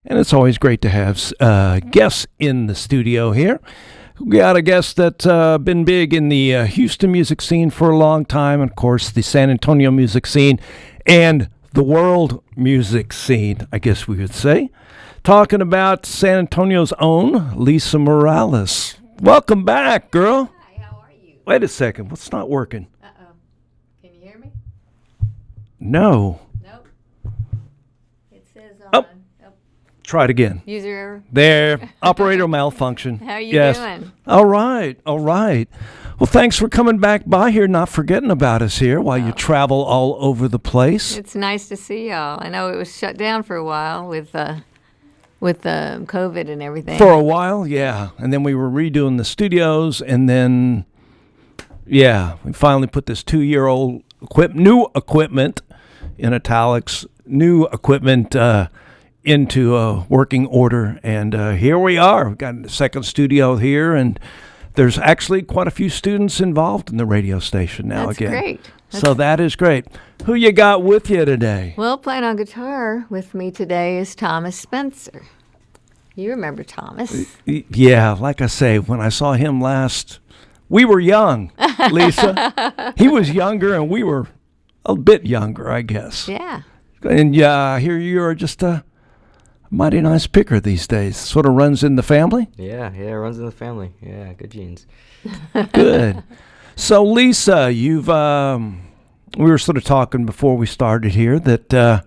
And it's always great to have guests in the studio here. We got a guest that's been big in the Houston music scene for a long time, and of course, the San Antonio music scene and the world music scene, I guess we would say. Talking about San Antonio's own Lisa Morales. Welcome back, girl. Hi, how are you? Wait a second. What's not working? Uh-oh. Can you hear me? No. Nope. It says on. Oh. Try it again. User error. There. Operator malfunction. How are you doing? All right. All right. Well, thanks for coming back by here, not forgetting about us here while you travel all over the place. It's nice to see y'all. I know it was shut down for a while with COVID and everything. For a while, yeah. And then we were redoing the studios, and then, yeah, we finally put this 2-year-old new equipment, in italics, new equipment into working order. And here we are. We've got a second studio here, and there's actually quite a few students involved in the radio station now. That's again. Great. So that is great. Who you got with you today? Well, playing on guitar with me today is Thomas Spencer. You remember Thomas? Yeah, like I say, when I saw him last, we were young, Lisa. He was younger, and we were a bit younger, I guess. Yeah. And here you are, just a mighty nice picker these days. Sort of runs in the family? Yeah, it runs in the family. Yeah, good genes. Good. So, Lisa, you've we were sort of talking before we started here that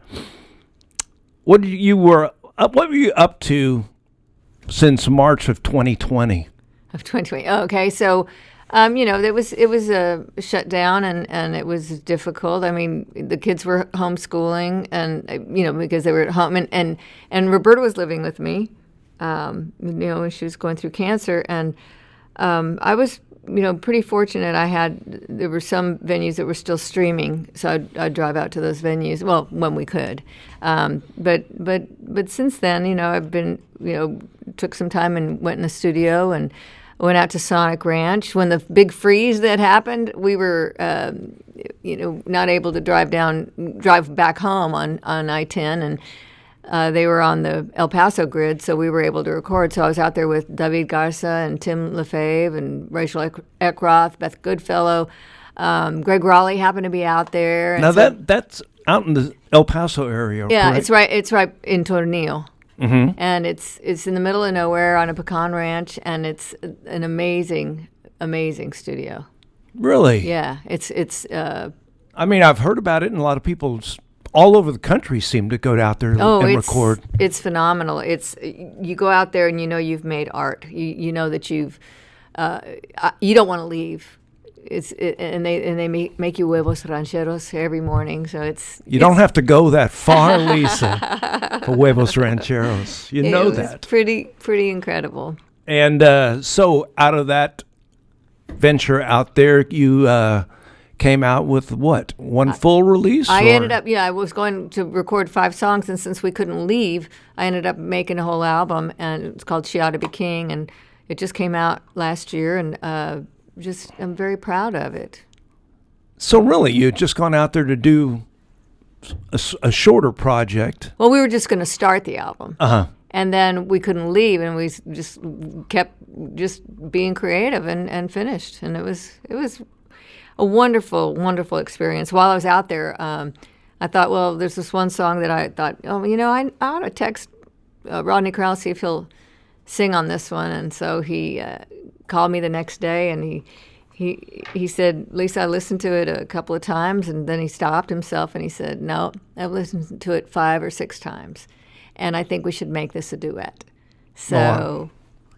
what were you up to since March of 2020? Of 2020. Oh, okay, so it was a shutdown and it was difficult. I mean, the kids were homeschooling and because they were at home and Roberta was living with me, when she was going through cancer, and I was pretty fortunate. There were some venues that were still streaming, so I'd drive out to those venues, well, when we could. But since then, I've been, took some time and went in the studio and went out to Sonic Ranch. When the big freeze that happened, we were, not able to drive back home on I-10, and they were on the El Paso grid, so we were able to record. So I was out there with David Garza and Tim Lefebvre and Rachel Eckroth, Beth Goodfellow. Greg Raleigh happened to be out there. Now that's out in the El Paso area, yeah, correct? It's right in Tornillo. Mm-hmm. And it's in the middle of nowhere on a pecan ranch, and it's an amazing studio. Really? Yeah, it's. I mean, I've heard about it, and a lot of people all over the country seem to go out there and record. It's phenomenal. You go out there and you've made art. You know that you don't want to leave. And they make you huevos rancheros every morning, so you don't have to go that far, Lisa, for huevos rancheros. You know that. It's pretty incredible. And so out of that venture out there, you came out with what? One full release? Ended up, I was going to record 5 songs, and since we couldn't leave, I ended up making a whole album, and it's called She Ought to Be King, and it just came out last year, and I'm very proud of it. So really, you had just gone out there to do a shorter project. Well, we were just going to start the album. Uh-huh. And then we couldn't leave, and we just kept being creative and finished. And it was a wonderful, wonderful experience. While I was out there, I thought, well, there's this one song that I thought, I ought to text Rodney Crowell, see if he'll sing on this one. And so he called me the next day, and he said, Lisa, I listened to it a couple of times, and then he stopped himself and he said, no, I've listened to it 5 or 6 times, and I think we should make this a duet. So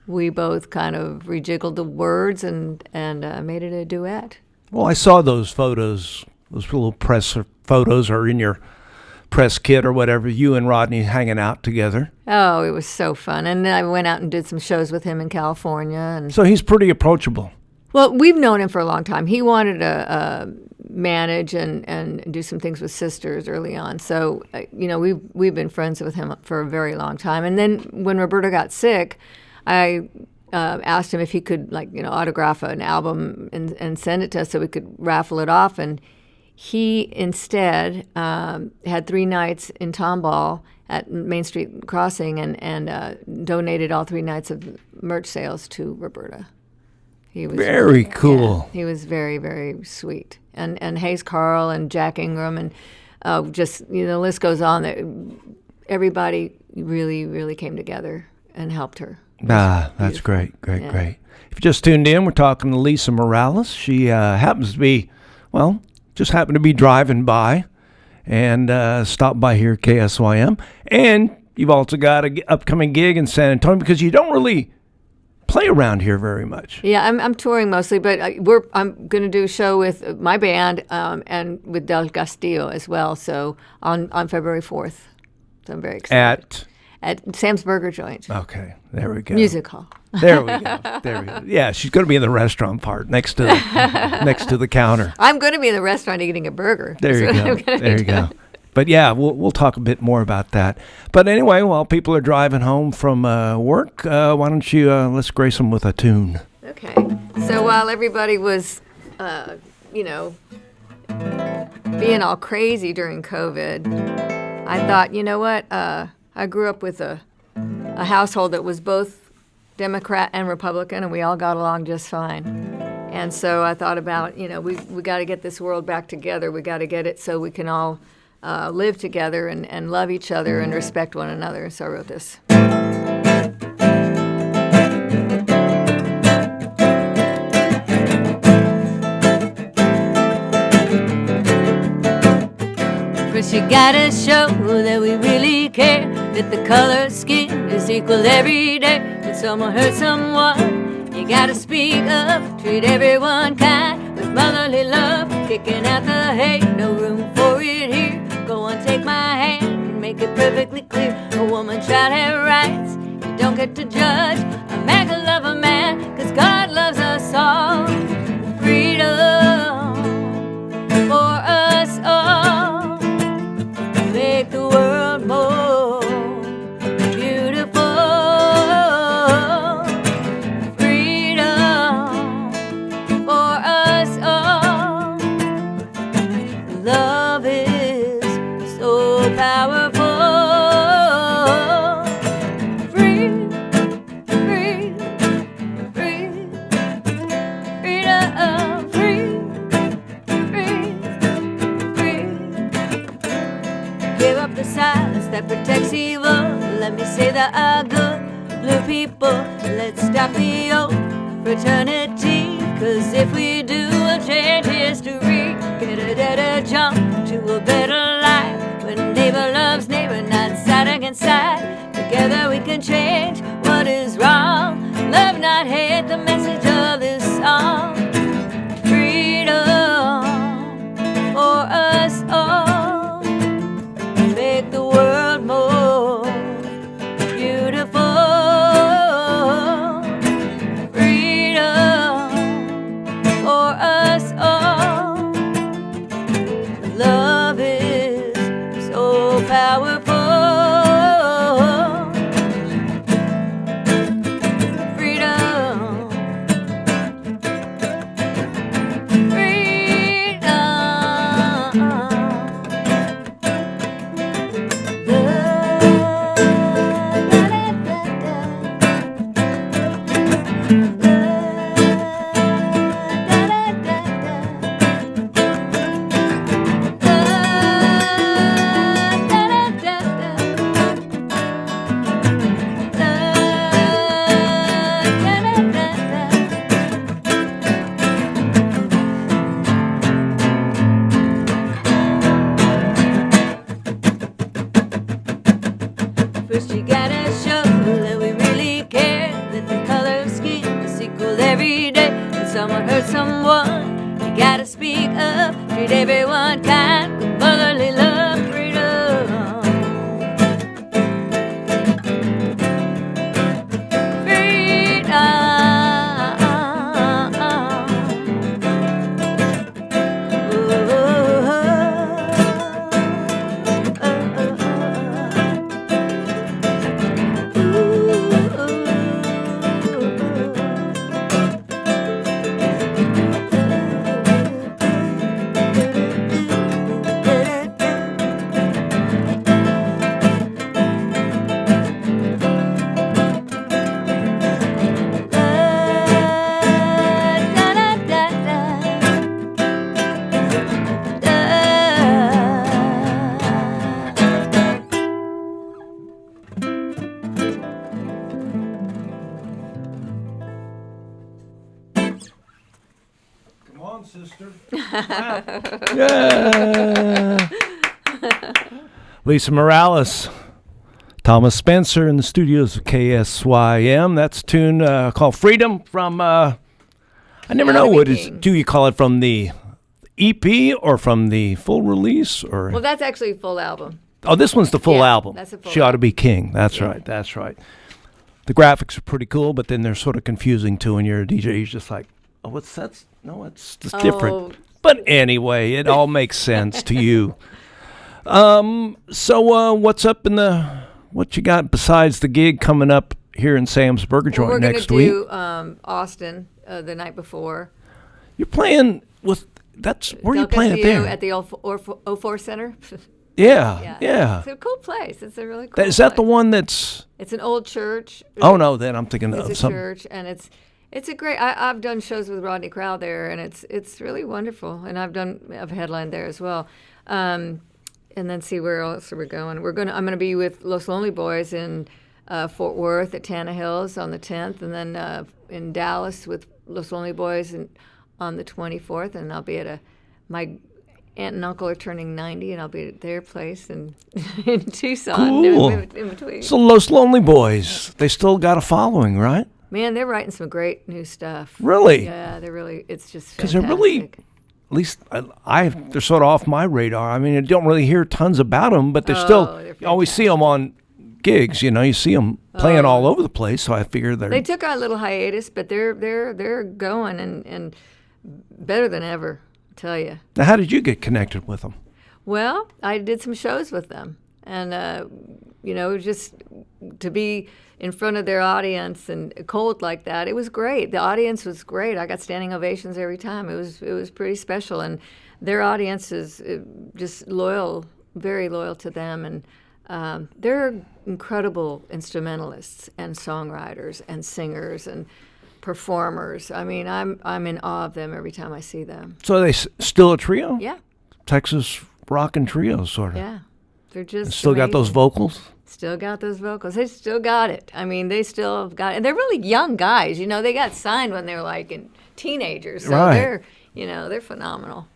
we both kind of rejiggled the words and made it a duet. Well, I saw those photos, those little press photos are in your press kit or whatever, you and Rodney hanging out together. Oh, it was so fun. And then I went out and did some shows with him in California. And so he's pretty approachable. Well, we've known him for a long time. He wanted to manage and do some things with Sisters early on. So, we've been friends with him for a very long time. And then when Roberta got sick, I asked him if he could, autograph an album and send it to us so we could raffle it off. And he instead had 3 nights in Tomball at Main Street Crossing and donated all 3 nights of merch sales to Roberta. He was Very cool. Yeah, he was very, very sweet. And Hayes Carl and Jack Ingram and just, the list goes on. That everybody really, really came together and helped her. That's great. Great. If you just tuned in, we're talking to Lisa Morales. She happens to be, just happened to be driving by and stopped by here at KSYM. And you've also got an upcoming gig in San Antonio because you don't really play around here very much. Yeah, I'm touring mostly, but I'm going to do a show with my band and with Del Castillo as well. So on February 4th, so I'm very excited. At Sam's Burger Joint. Okay, there we go. Music hall. There we go. Yeah, she's going to be in the restaurant part next to the counter. I'm going to be in the restaurant eating a burger. There you go. But yeah, we'll talk a bit more about that. But anyway, while people are driving home from work, why don't you let's grace them with a tune? Okay. So while everybody was, being all crazy during COVID, I thought, you know what? I grew up with a household that was both Democrat and Republican, and we all got along just fine. And so I thought about, we got to get this world back together. We got to get it so we can all live together and love each other and respect one another. So I wrote this. First you gotta show that we really care, that the color of skin is equal every day. When someone hurts someone, you gotta speak up, treat everyone kind, with motherly love, kicking out the hate, no room for it here. Go on, take my hand, and make it perfectly clear. A woman child has rights, you don't get to judge. A man can love a man, 'cause God loves us all. Freedom for us all. Make the world more beautiful. Freedom for us all. Love is so powerful. Free, free, free, freedom, free, free, free. Give up the silence that protects evil. Let me say that are good blue people. Let's stop the old fraternity, 'cause if we do, we'll change history. Get a jump to a better life, when neighbor loves neighbor, not side against side. Together we can change what is wrong. Love, not hate, the message of this song. Freedom for us all. Make the world more beautiful. Freedom for us all. Love is so powerful. Freedom. First you gotta show that we really care, that the color of skin is equal every day. When someone hurts someone, you gotta speak up, treat everyone kind, with motherly love. Freedom. sister. Yeah. Lisa Morales, Thomas Spencer in the studios of KSYM. That's a tune called Freedom from, I never know what is. Do you call it from the EP or from the full release? Or Well, that's actually a full album. Oh, this one's the full album. That's a full She Ought to album. Be King. That's right. That's right. The graphics are pretty cool, but then they're sort of confusing too. When you're a DJ, you're just like, oh, what's that? No, it's just different. But anyway, it all makes sense to you. So what's up in what you got besides the gig coming up here in Sam's Burger Joint next week? We're going to do Austin the night before. You're playing with, where are you playing it there? At the O4 Center. Yeah. It's a cool place. It's a really cool Is that place. the one that's... It's an old church. Oh, no, then I'm thinking of It's a something. church, and it's a great. I've done shows with Rodney Crowell there, and it's really wonderful. And I've headlined there as well. And then see where else are we going? I'm gonna be with Los Lonely Boys in Fort Worth at Tana Hills on the 10th, and then in Dallas with Los Lonely Boys on the 24th, and I'll be at my aunt and uncle are turning 90, and I'll be at their place in Tucson. Cool. In between. So Los Lonely Boys, they still got a following, right? Man, they're writing some great new stuff. Really? Yeah, they're really. It's just Because they're really, at least they're sort of off my radar. I mean, I don't really hear tons about them, but they're you always see them on gigs. You know, you see them playing all over the place. So I figure they took a little hiatus, but they're going and better than ever. I tell you. Now, how did you get connected with them? Well, I did some shows with them, and just to be in front of their audience and cold like that, it was great. The audience was great. I got standing ovations every time. It was pretty special, and their audience is just loyal, very loyal to them, and they're incredible instrumentalists and songwriters and singers and performers. I mean, I'm in awe of them every time I see them. So are they still a trio? Yeah. Texas rockin' trio, sort of. Yeah. They're just Still got those amazing. vocals? Still got those vocals. They still got it. I mean, they still have got it. And they're really young guys. You know, they got signed when they were like teenagers. So Right. they're phenomenal.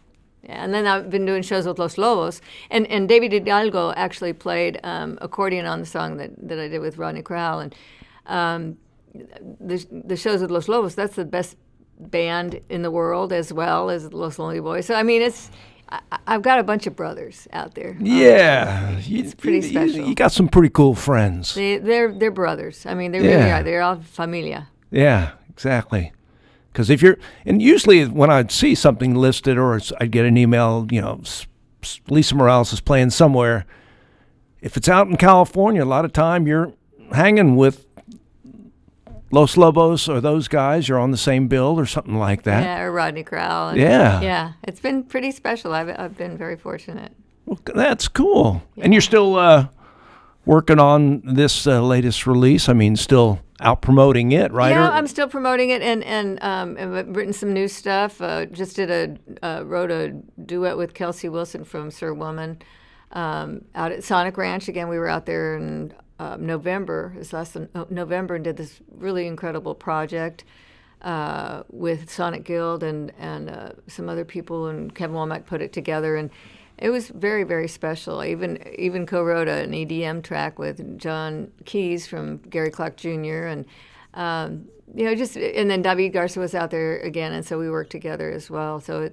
Yeah, and then I've been doing shows with Los Lobos. And David Hidalgo actually played accordion on the song that I did with Rodney Crowell. And the shows with Los Lobos, that's the best band in the world as well as Los Lonely Boys. So, I mean, I've got a bunch of brothers out there. Yeah. It's pretty special. You got some pretty cool friends. They're brothers. I mean, they really are. They're all familia. Yeah, exactly. Because and usually when I'd see something listed or I'd get an email, Lisa Morales is playing somewhere. If it's out in California, a lot of time you're hanging with Los Lobos or those guys. You're on the same bill or something like that. Yeah, or Rodney Crowell. Yeah. Yeah, it's been pretty special. I've been very fortunate. Well, that's cool. Yeah. And you're still working on this latest release. I mean, still out promoting it, right? Yeah, I'm still promoting it, and I've written some new stuff. Just wrote a duet with Kelsey Wilson from Sir Woman out at Sonic Ranch. Again, we were out there in November, November, and did this really incredible project with Sonic Guild and some other people, and Kevin Womack put it together, and it was very, very special. I even co-wrote an EDM track with John Keyes from Gary Clark Jr. and and then David Garza was out there again, and so we worked together as well. So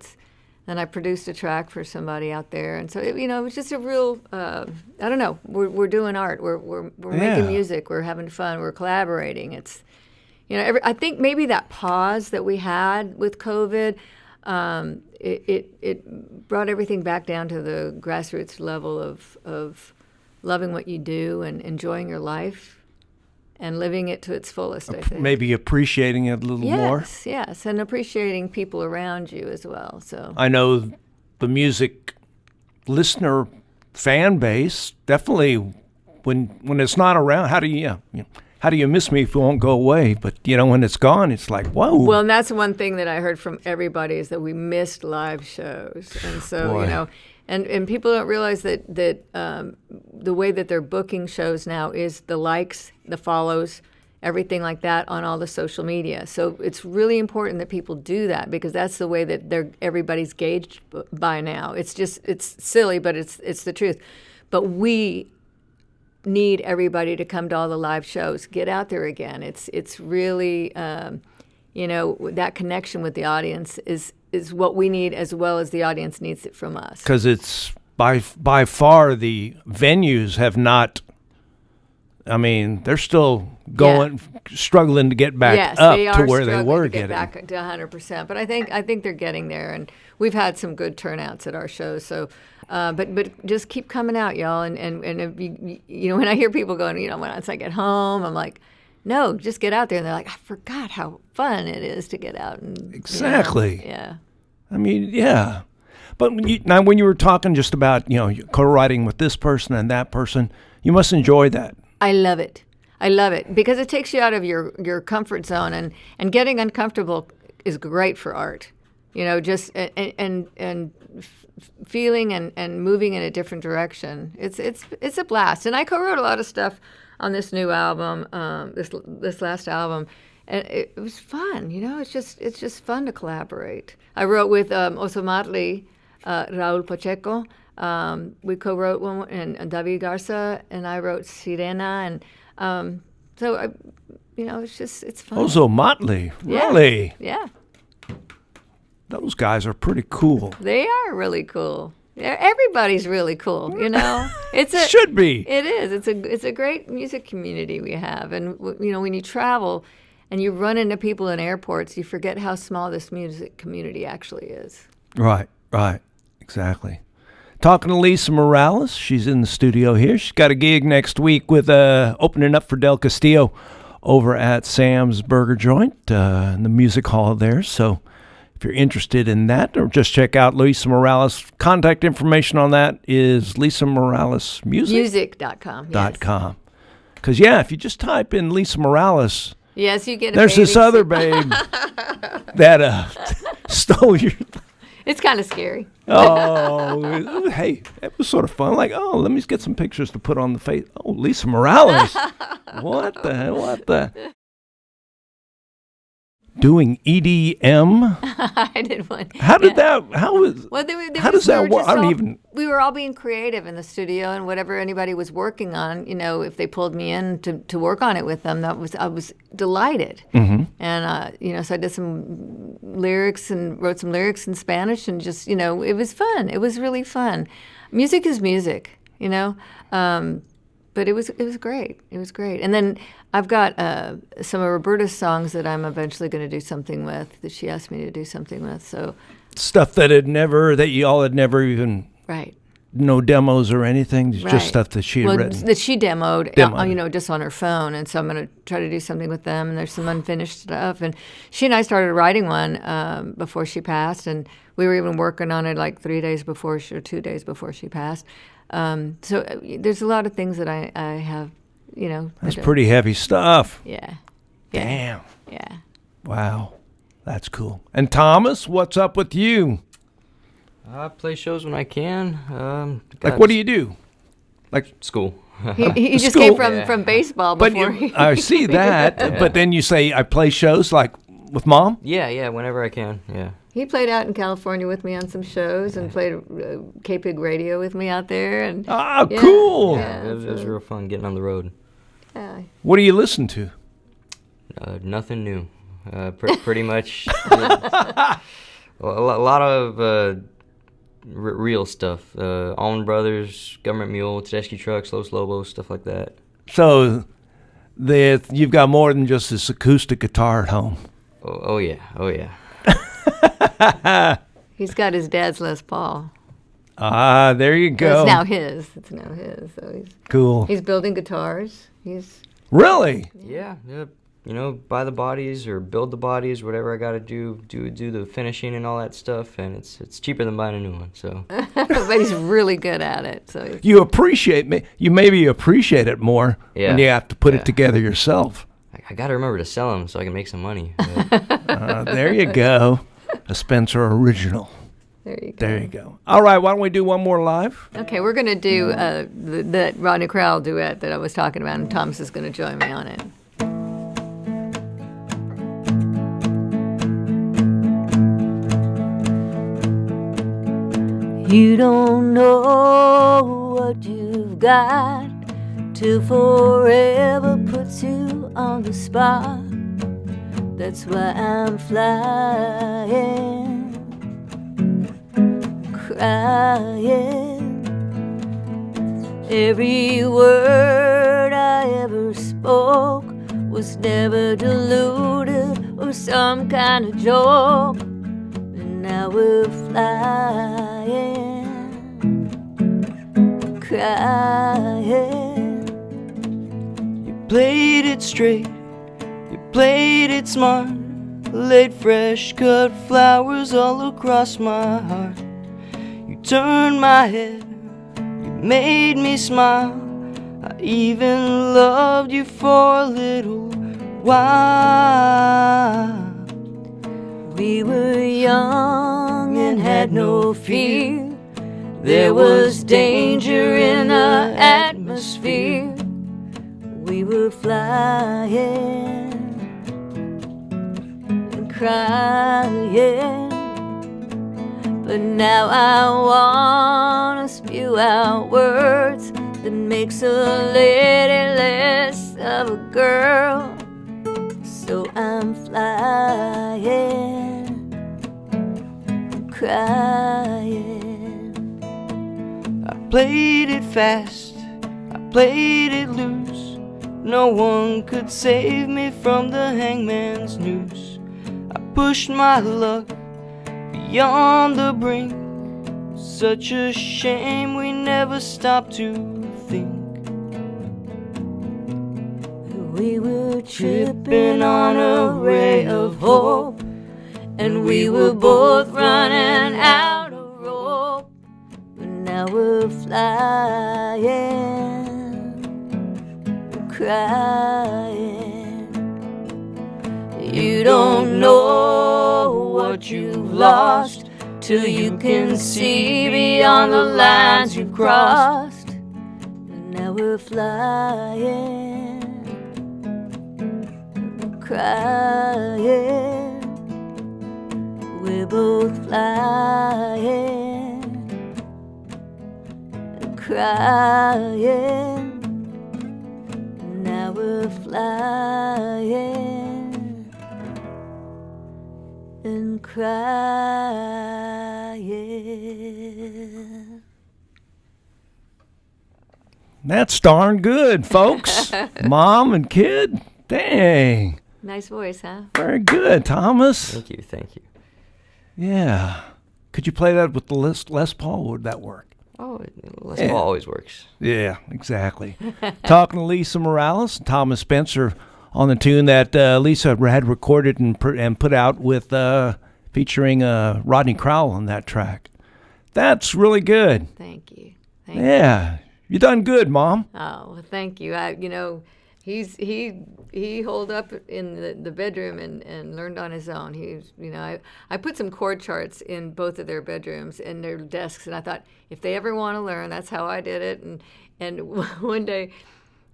and I produced a track for somebody out there, and so it was just a real I don't know. We're doing art. We're making music. We're having fun. We're collaborating. It's I think maybe that pause that we had with COVID. It brought everything back down to the grassroots level of loving what you do and enjoying your life and living it to its fullest, I think. Maybe appreciating it a little more. Yes, and appreciating people around you as well. So I know the music listener fan base definitely when it's not around, how do you miss me if it won't go away? But, when it's gone, it's like, whoa. Well, and that's one thing that I heard from everybody is that we missed live shows. And so, Boy. And people don't realize that the way that they're booking shows now is the likes, the follows, everything like that on all the social media. So it's really important that people do that because that's the way that everybody's gauged by now. It's silly, but it's the truth. But we need everybody to come to all the live shows. Get out there again. It's really, that connection with the audience is what we need as well as the audience needs it from us. Because it's by far the venues have not. I mean, they're still struggling to get back up to where they were getting. Back to 100%. But I think they're getting there, and we've had some good turnouts at our shows. So, but just keep coming out, y'all. And if you when I hear people going, once I get home, I'm like, no, just get out there. And they're like, I forgot how fun it is to get out. And exactly. Yeah. I mean, yeah. But now, when you were talking just about co-writing with this person and that person, you must enjoy that. I love it because it takes you out of your comfort zone, and getting uncomfortable is great for art. Just and feeling and moving in a different direction. It's a blast. And I co-wrote a lot of stuff on this new album, this last album, and it was fun. It's just fun to collaborate. I wrote with Ozomatli, Raul Pacheco. We co-wrote one, and David Garza, and I wrote Sirena, and it's fun. Ozomatli, really? Yeah. Those guys are pretty cool. They are really cool. Everybody's really cool, It should be. It is. It's a great music community we have, and when you travel and you run into people in airports, you forget how small this music community actually is. Right, exactly. Talking to Lisa Morales. She's in the studio here. She's got a gig next week with opening up for Del Castillo over at Sam's Burger Joint in the music hall there. So if you're interested in that, or just check out Lisa Morales. Contact information on that is Lisa Morales Music.com. .com. Because, if you just type in Lisa Morales, yes, you get a there's this other babe that stole your... It's kind of scary. Oh, hey, it was sort of fun. Like, let me get some pictures to put on the face. Oh, Lisa Morales. What the? Doing EDM? I did one. How did that, how does that work? We were all being creative in the studio, and whatever anybody was working on, if they pulled me in to work on it with them, I was delighted. Mm-hmm. And, so I did some lyrics and wrote some lyrics in Spanish, and just, it was fun. It was really fun. Music is music, but it was great. It was great. And then I've got some of Roberta's songs that I'm eventually going to do something with, that she asked me to do something with. So stuff that y'all had never even no demos or anything, just stuff that she had written. That she demoed. Just on her phone. And so I'm going to try to do something with them. And there's some unfinished stuff. And she and I started writing one before she passed, and we were even working on it like 3 days before, or 2 days before she passed. So there's a lot of things that I have, That's pretty heavy stuff. Yeah. Damn. Yeah. Wow. That's cool. And Thomas, what's up with you? I play shows when I can. Like, what do you do? Like school. He just came from baseball before. I see that. Yeah. But then you say, I play shows like with Mom? Yeah, whenever I can, yeah. He played out in California with me on some shows and played K-Pig Radio with me out there. And cool. Yeah, it was real fun getting on the road. Yeah. What do you listen to? Nothing new. Pretty much a lot of real stuff. Allman Brothers, Government Mule, Tedeschi Trucks, Los Lobos, stuff like that. So you've got more than just this acoustic guitar at home. Oh yeah. He's got his dad's Les Paul. There you go. It's now his. So he's cool. He's building guitars. He's really. Yeah. Buy the bodies or build the bodies, whatever I got to do the finishing and all that stuff, and it's cheaper than buying a new one. So, but he's really good at it. So you maybe appreciate it more when you have to put it together yourself. I got to remember to sell them so I can make some money. There you go, a Spencer original. There you go. All right, why don't we do one more live? Okay, we're going to do the Rodney Crowell duet that I was talking about, and Thomas is going to join me on it. You don't know what you've got till forever puts you on the spot. That's why I'm flying, crying. Every word I ever spoke was never deluded or some kind of joke. And now we're flying, crying. You played it straight, you played it smart, laid fresh cut flowers all across my heart. You turned my head, you made me smile. I even loved you for a little while. We were young and had no fear. There was danger in the atmosphere. We were flying and crying. But now I wanna spew out words that makes a lady less of a girl. So I'm flying, crying. I played it fast, I played it loose. No one could save me from the hangman's noose. I pushed my luck beyond the brink. Such a shame we never stopped to think. We were tripping on a ray of hope, and we were both running out of rope. But now we're flying, crying. You don't know what you've lost till you can see beyond the lines you've crossed. And now we're flying, crying. We're both flying, crying. Now we're flying and crying. That's darn good, folks. Mom and kid. Dang. Nice voice, huh? Very good, Thomas. Thank you, thank you. Yeah. Could you play that with the Les Paul? Would that work? Oh, Les Paul always works. Yeah, exactly. Talking to Lisa Morales, Thomas Spencer on the tune that Lisa had recorded and put out with featuring Rodney Crowell on that track. That's really good. Thank you. Yeah, you done good, Mom. Oh, well, thank you. He holed up in the bedroom and learned on his own. I put some chord charts in both of their bedrooms and their desks, and I thought if they ever want to learn, that's how I did it. And one day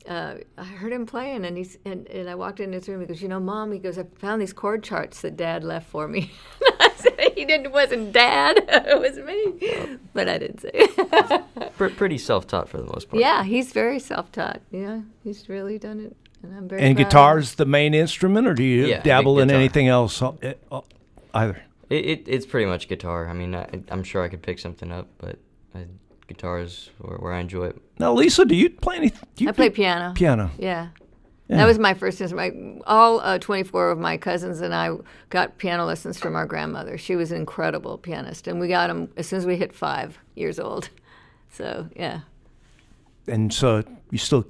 I heard him playing, and I walked in his room. He goes, Mom, he goes, I found these chord charts that Dad left for me. I said, it wasn't Dad, it was me, but I didn't say it. Pretty self-taught for the most part. Yeah, he's very self-taught. Yeah, he's really done it, and I'm very And proud. guitar's the main instrument, or do you dabble in guitar. anything else either? It's pretty much guitar. I mean, I'm sure I could pick something up, but guitar is where I enjoy it. Now, Lisa, do you play anything? I play piano. Piano. Yeah. That was my first instrument. All 24 of my cousins and I got piano lessons from our grandmother. She was an incredible pianist, and we got them as soon as we hit 5 years old. So, yeah. And so you still...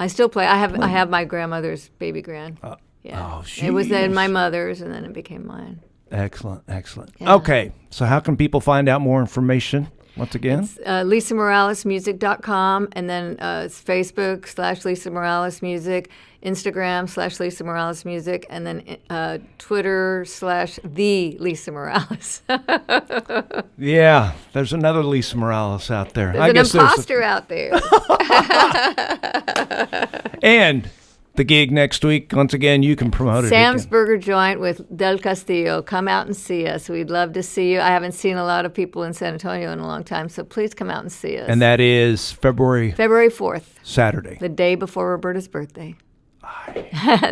I still play. I have my grandmother's baby grand. Yeah. Oh, it was then jeez. my mother's, and then it became mine. Excellent. Yeah. Okay, so how can people find out more information? Once again? It's LisaMoralesMusic.com, and then it's Facebook /Lisa Morales Music, Instagram /Lisa Morales Music, and then Twitter /The Lisa Morales. Yeah, there's another Lisa Morales out there. There's an imposter out there. And the gig next week. Once again, you can promote it. Sam's again. Burger Joint with Del Castillo. Come out and see us. We'd love to see you. I haven't seen a lot of people in San Antonio in a long time, so please come out and see us. And that is February 4th, Saturday. the day before Roberta's birthday.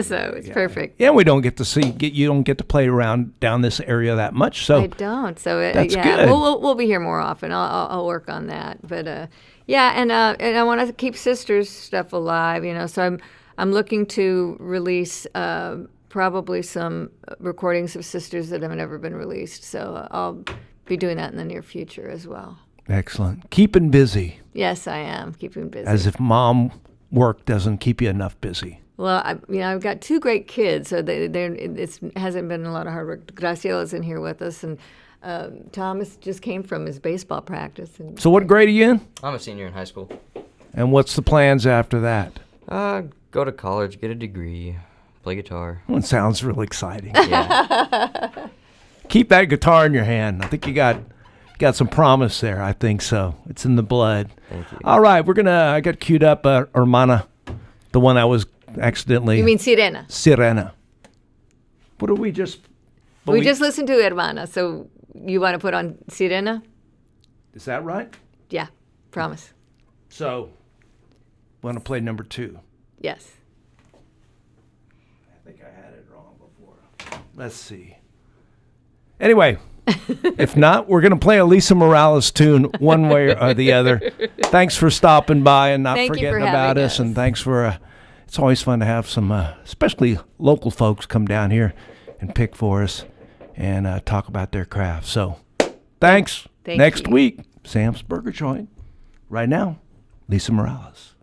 So it's perfect. Yeah, we don't get to you don't get to play around down this area that much. So I don't. So that's good. We'll be here more often. I'll work on that. But and I want to keep Sisters stuff alive. So I'm looking to release probably some recordings of Sisters that have never been released. So I'll be doing that in the near future as well. Excellent. Keeping busy. Yes, I am keeping busy. As if mom work doesn't keep you enough busy. Well, I've got 2 great kids, so it hasn't been a lot of hard work. Graciella's in here with us, and Thomas just came from his baseball practice. So what grade are you in? I'm a senior in high school. And what's the plans after that? Go to college, get a degree, play guitar. Well, it sounds really exciting. Yeah. Keep that guitar in your hand. I think you got some promise there. I think so. It's in the blood. Thank you. All right, I got queued up Hermana, the one I was accidentally. You mean Sirena? Sirena. What do we just? We just listened to Hermana, so you want to put on Sirena? Is that right? Yeah, promise. So, want to play number 2? Yes. I think I had it wrong before. Let's see. Anyway, if not, we're going to play a Lisa Morales tune one way or the other. Thanks for stopping by and not Thank you forgetting for about having us. us. And thanks for, it's always fun to have some, especially local folks come down here and pick for us and talk about their craft. So thanks. Thank Next you. week, Sam's Burger Joint. Right now, Lisa Morales.